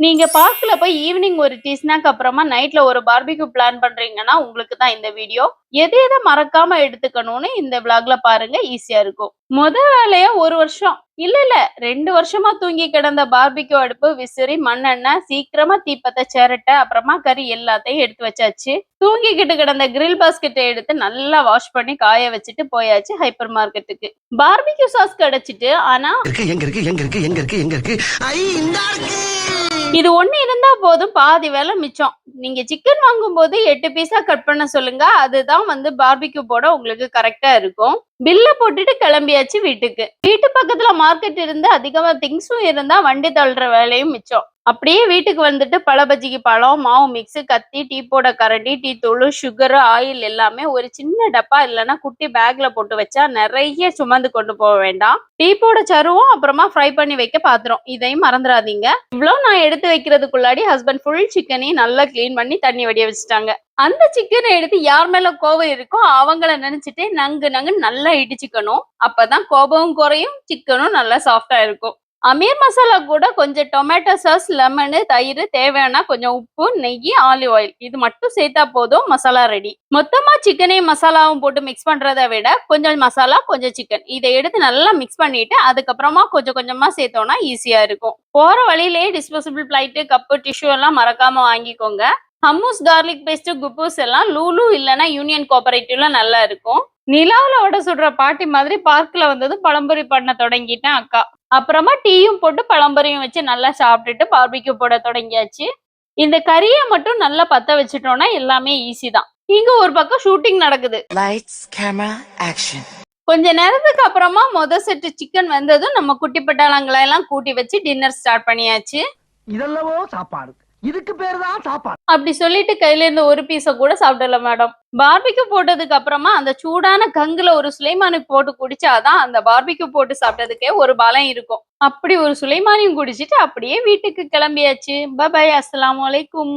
நீங்க பார்க்ல போய் ஈவினிங் ஒரு டீ ஸ்நாக் அப்புறமா நைட்ல ஒரு பார்பிக்யூ பிளான் பண்றீங்கன்னா, உங்களுக்கு தான் இந்த வீடியோ. எது எத மறக்காம எடுத்துக்கணும்னு இந்த விளாக்ல பாருங்க. ஈஸியா இருக்கும். வேலையா 1 வருஷம் இல்ல 2 வருஷமா தூங்கி கிடந்த பார்பிக்யூ அடுப்பு, விசிறி, மண்ணெண்ணெய், சீக்கிரமா தீப்பத்த சிரட்ட, அப்புறமா கறி எல்லாத்தையும் எடுத்து வச்சாச்சு. தூங்கிக்கிட்டு கிடந்த கிரில் பாஸ்கெட்ட எடுத்து நல்லா வாஷ் பண்ணி காய வச்சுட்டு போயாச்சு ஹைப்பர் மார்க்கெட்டுக்கு. பார்பிக்யூ சாஸ் கிடைச்சிட்டு ஆனா எங்க இருக்கு ஐ இந்தா இருக்கு. இது ஒண்ணு இருந்தா போதும், பாதி வேலை மிச்சம். நீங்க சிக்கன் வாங்கும்போது 8 பீஸா கட் பண்ண சொல்லுங்க. அதுதான் வந்து பார்பிக்யூ போட உங்களுக்கு கரெக்ட்டா இருக்கும். பில்ல போட்டுட்டு கிளம்பியாச்சு வீட்டுக்கு. வீட்டு பக்கத்துல மார்க்கெட் இருந்து அதிகமா திங்ஸும் இருந்தா வண்டி தள்ளுற வேலையும் மிச்சம். அப்படியே வீட்டுக்கு வந்துட்டு பழ பஜ்ஜிக்கு பழம், மாவு மிக்ஸ், கத்தி, டீ போட கரண்டி, டீ தூள், சுகர், ஆயில் எல்லாமே ஒரு சின்ன டப்பா இல்லைன்னா குட்டி பேக்ல போட்டு வச்சா நிறைய சுமந்து கொண்டு போக வேண்டாம். டீ போட சருவும், அப்புறமா ஃப்ரை பண்ணி வைக்க பாத்திரம், இதையும் மறந்துடாதீங்க. இவ்வளவு நான் எடுத்து வைக்கிறதுக்குள்ளாடி ஹஸ்பண்ட் ஃபுல் சிக்கனையும் நல்லா கிளீன் பண்ணி தண்ணி வடிய வச்சுட்டாங்க. அந்த சிக்கனை எடுத்து யார் மேல கோபம் இருக்கோ அவங்கள நினைச்சிட்டு நங்கு நங்கு நல்லா இடிச்சுக்கணும். அப்பதான் கோபமும் குறையும், சிக்கனும் நல்லா சாஃப்டா இருக்கும். அமீர் மசாலா கூட கொஞ்சம் டொமேட்டோ சாஸ், லெமனு, தயிர், தேவையான கொஞ்சம் உப்பு, நெய், ஆலிவ் ஆயில் இது மட்டும் சேர்த்தா போதும், மசாலா ரெடி. மொத்தமா சிக்கனையும் மசாலாவும் போட்டு மிக்ஸ் பண்றதை விட கொஞ்சம் மசாலா கொஞ்சம் சிக்கன் இதை எடுத்து நல்லா மிக்ஸ் பண்ணிட்டு அதுக்கப்புறமா கொஞ்சம் கொஞ்சமா சேர்த்தோம்னா ஈஸியா இருக்கும். போற வழியிலேயே டிஸ்போசபிள் பிளைட்டு, கப்பு, டிஷ்யூ எல்லாம் மறக்காம வாங்கிக்கோங்க. ஹம்மூஸ், கார்லிக் பேஸ்ட், குப்பூஸ் எல்லாம் லூலு இல்லைன்னா யூனியன் கோஆபரேட்டிவ்ல நல்லா இருக்கும். நிலாவுல வடை சுடுற பாட்டி மாதிரி பார்க்ல வந்தது பழம்பொரி பண்ண தொடங்கிட்டேன் அக்கா. அப்புறமா டீயும் போட்டு பழம்பொரியும் வச்சு நல்லா சாப்பிட்டுட்டு பார்பிக்யூ போட தொடங்கியாச்சு. இந்த கறியை மட்டும் நல்லா பத்த வச்சுட்டோம்னா எல்லாமே ஈஸி தான். இங்க ஒரு பக்கம் ஷூட்டிங் நடக்குது. Lights camera action. கொஞ்ச நேரத்துக்கு அப்புறமா செட்டு சிக்கன் வந்ததும் நம்ம குட்டி பட்டாளங்களை எல்லாம் கூட்டி வச்சு டின்னர் ஸ்டார்ட் பண்ணியாச்சு. இதெல்லவோ சாப்பாடு, இதுக்கு பேரு தான் சாப்பாடு. அப்படி சொல்லிட்டு கையில இருந்து ஒரு பீஸ கூட சாப்பிடல மேடம். பார்பிக்யூ போட்டதுக்கு அப்புறமா அந்த சூடான கங்குல ஒரு சுலைமானி போட்டு குடிச்சாதான் அந்த பார்பிக்யூ போட்டு சாப்பிட்டதுக்கே ஒரு பலம் இருக்கும். அப்படி ஒரு சுலைமானியும் குடிச்சிட்டு அப்படியே வீட்டுக்கு கிளம்பியாச்சு. பை, அஸ்ஸலாமு அலைக்கும்.